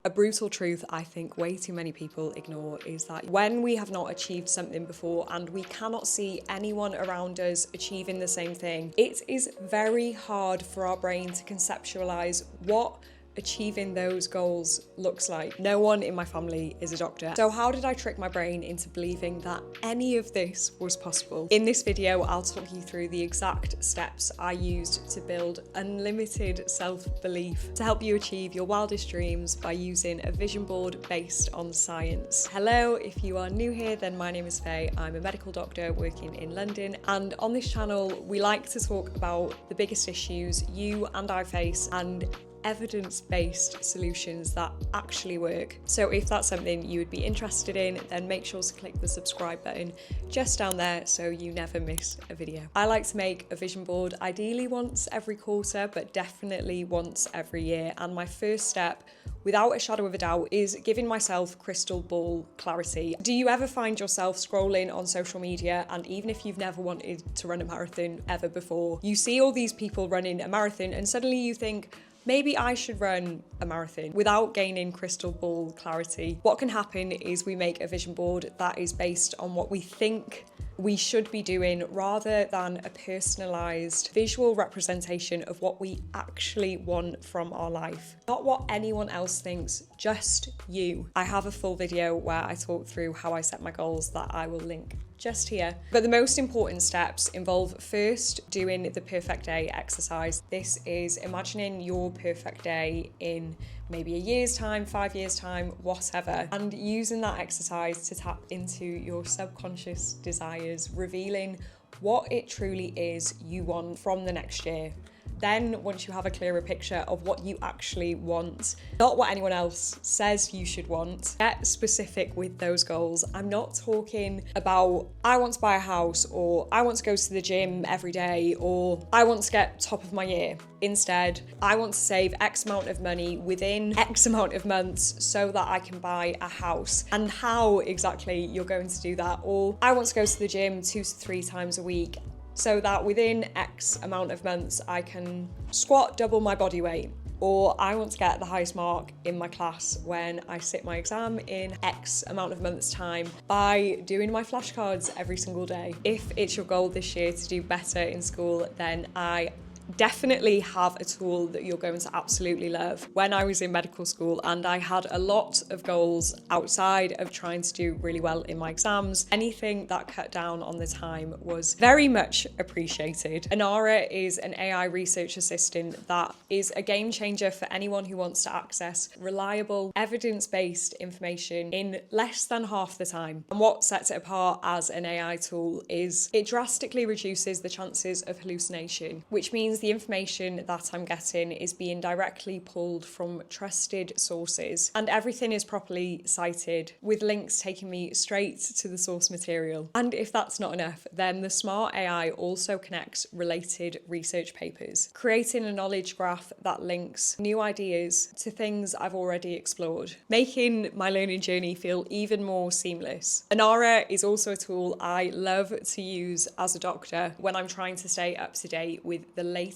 A brutal truth I think way too many people ignore is that when we have not achieved something before and we cannot see anyone around us achieving the same thing, it is very hard for our brain to conceptualize what achieving those goals looks like. No one in my family is a doctor. So how did I trick my brain into believing that any of this was possible? In this video, I'll talk you through the exact steps I used to build unlimited self-belief to help you achieve your wildest dreams by using a vision board based on science. Hello, if you are new here, then my name is Faye. I'm a medical doctor working in London, and on this channel, we like to talk about the biggest issues you and I face and evidence-based solutions that actually work. So if that's something you would be interested in, then make sure to click the subscribe button just down there so you never miss a video. I like to make a vision board ideally once every quarter, but definitely once every year. And my first step, without a shadow of a doubt, is giving myself crystal ball clarity. Do you ever find yourself scrolling on social media, and even if you've never wanted to run a marathon ever before, you see all these people running a marathon and suddenly you think, maybe I should run a marathon, without gaining crystal ball clarity? What can happen is we make a vision board that is based on what we think we should be doing rather than a personalised visual representation of what we actually want from our life. Not what anyone else thinks, just you. I have a full video where I talk through how I set my goals that I will link just here. But the most important steps involve first doing the perfect day exercise. This is imagining your perfect day in maybe a year's time, 5 years time, whatever, and using that exercise to tap into your subconscious desires, revealing what it truly is you want from the next year. Then, once you have a clearer picture of what you actually want, not what anyone else says you should want, get specific with those goals. I'm not talking about, I want to buy a house, or I want to go to the gym every day, or I want to get top of my year. Instead, I want to save X amount of money within X amount of months so that I can buy a house, and how exactly you're going to do that. Or I want to go to the gym 2 to 3 times a week, so that within X amount of months I can squat double my body weight. Or I want to get the highest mark in my class when I sit my exam in X amount of months' time by doing my flashcards every single day. If it's your goal this year to do better in school, then I definitely have a tool that you're going to absolutely love. When I was in medical school and I had a lot of goals outside of trying to do really well in my exams, anything that cut down on the time was very much appreciated. Inara is an AI research assistant that is a game changer for anyone who wants to access reliable, evidence-based information in less than half the time. And what sets it apart as an AI tool is it drastically reduces the chances of hallucination, which means the information that I'm getting is being directly pulled from trusted sources, and everything is properly cited with links taking me straight to the source material. And if that's not enough, then the smart AI also connects related research papers, creating a knowledge graph that links new ideas to things I've already explored, making my learning journey feel even more seamless. Inara is also a tool I love to use as a doctor when I'm trying to stay up to date with the latest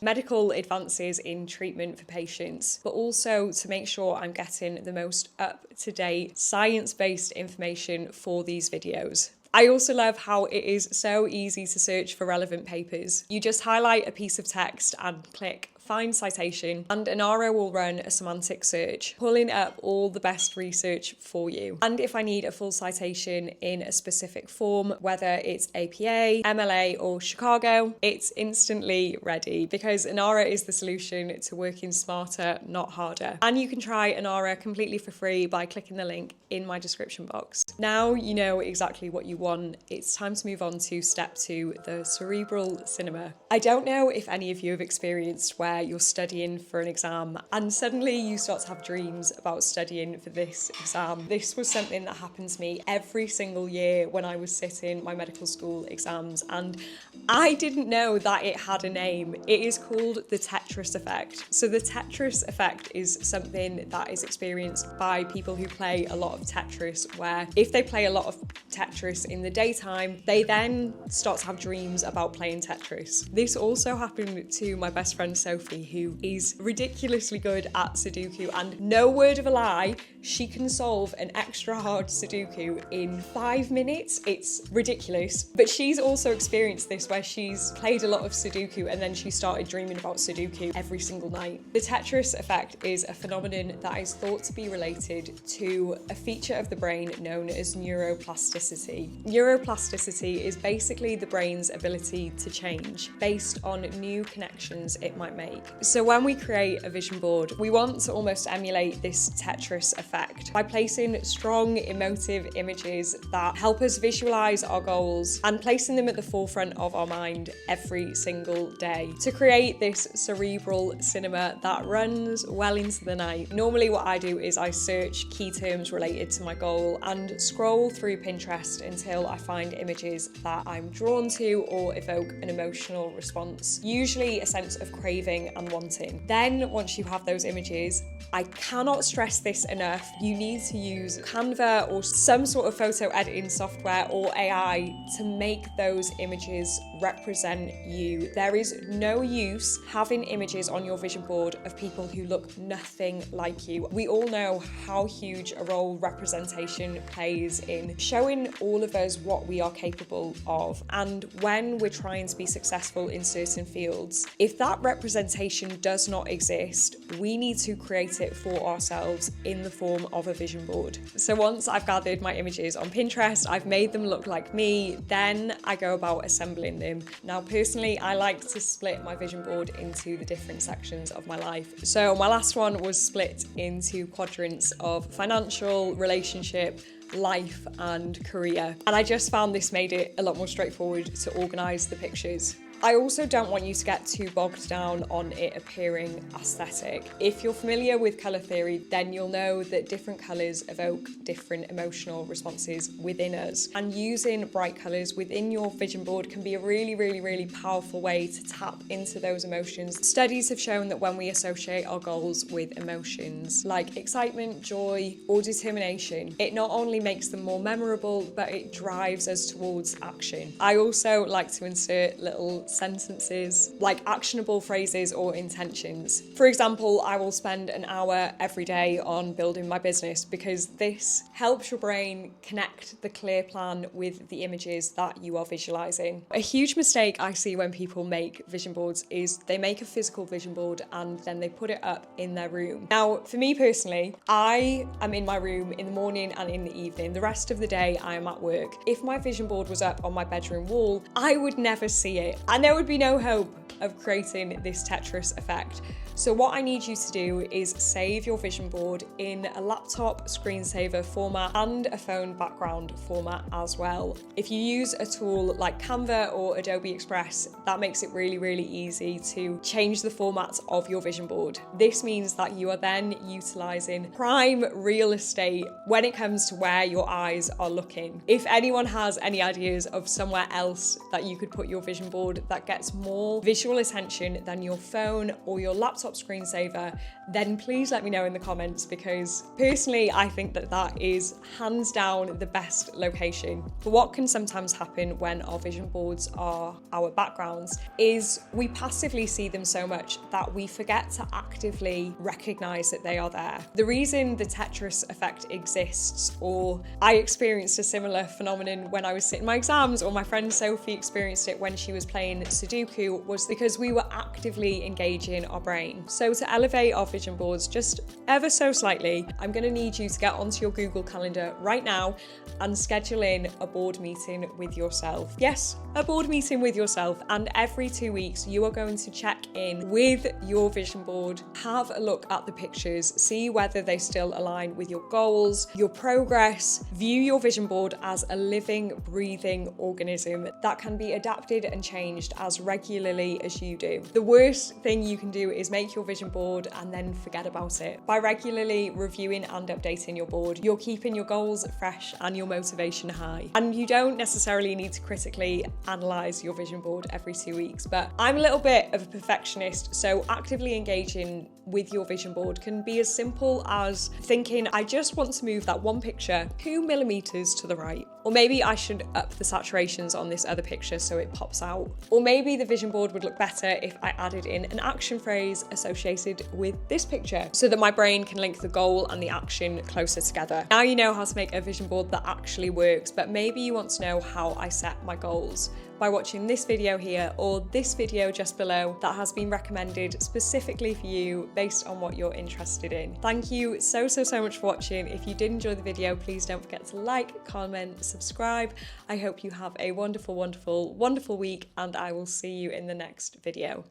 medical advances in treatment for patients, but also to make sure I'm getting the most up-to-date science-based information for these videos. I also love how it is so easy to search for relevant papers. You just highlight a piece of text and click Find Citation, and Inara will run a semantic search, pulling up all the best research for you. And if I need a full citation in a specific form, whether it's APA, MLA, or Chicago, it's instantly ready, because Inara is the solution to working smarter, not harder. And you can try Inara completely for free by clicking the link in my description box. Now you know exactly what you want, it's time to move on to step 2, the Cerebral Cinema. I don't know if any of you have experienced where you're studying for an exam and suddenly you start to have dreams about studying for this exam. This was something that happened to me every single year when I was sitting my medical school exams, and I didn't know that it had a name. It is called the Tetris effect. So the Tetris effect is something that is experienced by people who play a lot of Tetris, where if they play a lot of Tetris in the daytime, they then start to have dreams about playing Tetris. This also happened to my best friend Sophie Sophie, who is ridiculously good at Sudoku, and no word of a lie, she can solve an extra hard Sudoku in 5 minutes. It's ridiculous. But she's also experienced this where she's played a lot of Sudoku and then she started dreaming about Sudoku every single night. The Tetris effect is a phenomenon that is thought to be related to a feature of the brain known as neuroplasticity. Neuroplasticity is basically the brain's ability to change based on new connections it might make. So when we create a vision board, we want to almost emulate this Tetris effect by placing strong emotive images that help us visualize our goals and placing them at the forefront of our mind every single day to create this cerebral cinema that runs well into the night. Normally what I do is I search key terms related to my goal and scroll through Pinterest until I find images that I'm drawn to or evoke an emotional response, usually a sense of craving and wanting. Then once you have those images, I cannot stress this enough, you need to use Canva or some sort of photo editing software or AI to make those images represent you. There is no use having images on your vision board of people who look nothing like you. We all know how huge a role representation plays in showing all of us what we are capable of. And when we're trying to be successful in certain fields, if that representation does not exist, we need to create it for ourselves in the form of a vision board. So once I've gathered my images on Pinterest, I've made them look like me, then I go about assembling them. Now personally, I like to split my vision board into the different sections of my life. So my last one was split into quadrants of financial, relationship, life and career. And I just found this made it a lot more straightforward to organise the pictures. I also don't want you to get too bogged down on it appearing aesthetic. If you're familiar with colour theory, then you'll know that different colours evoke different emotional responses within us. And using bright colours within your vision board can be a really powerful way to tap into those emotions. Studies have shown that when we associate our goals with emotions like excitement, joy, or determination, it not only makes them more memorable, but it drives us towards action. I also like to insert little sentences like actionable phrases or intentions. For example, I will spend an hour every day on building my business because this helps your brain connect the clear plan with the images that you are visualizing. A huge mistake I see when people make vision boards is they make a physical vision board and then they put it up in their room. Now, for me personally, I am in my room in the morning and in the evening. The rest of the day I am at work. If my vision board was up on my bedroom wall, I would never see it. And there would be no hope of creating this Tetris effect. So what I need you to do is save your vision board in a laptop screensaver format and a phone background format as well. If you use a tool like Canva or Adobe Express, that makes it really easy to change the format of your vision board. This means that you are then utilising prime real estate when it comes to where your eyes are looking. If anyone has any ideas of somewhere else that you could put your vision board that gets more visual attention than your phone or your laptop screensaver, then please let me know in the comments, because personally I think that that is hands down the best location. But what can sometimes happen when our vision boards are our backgrounds is we passively see them so much that we forget to actively recognise that they are there. The reason the Tetris effect exists, or I experienced a similar phenomenon when I was sitting my exams, or my friend Sophie experienced it when she was playing Sudoku, was because we were actively engaging our brain. So to elevate our vision boards just ever so slightly, I'm going to need you to get onto your Google Calendar right now and schedule in a board meeting with yourself. Yes, a board meeting with yourself, and every 2 weeks you are going to check in with your vision board, have a look at the pictures, see whether they still align with your goals, your progress. View your vision board as a living, breathing organism that can be adapted and changed as regularly as you do. The worst thing you can do is make your vision board and then forget about it. By regularly reviewing and updating your board, you're keeping your goals fresh and your motivation high. And you don't necessarily need to critically analyse your vision board every 2 weeks, but I'm a little bit of a perfectionist, so actively engaging with your vision board can be as simple as thinking, I just want to move that one picture 2 millimeters to the right. Or maybe I should up the saturations on this other picture so it pops out. Or maybe the vision board would look better if I added in an action phrase associated with this picture so that my brain can link the goal and the action closer together. Now you know how to make a vision board that actually works, but maybe you want to know how I set my goals by watching this video here or this video just below that has been recommended specifically for you based on what you're interested in. Thank you so much for watching. If you did enjoy the video, please don't forget to like, comment, subscribe. I hope you have a wonderful week, and I will see you in the next video.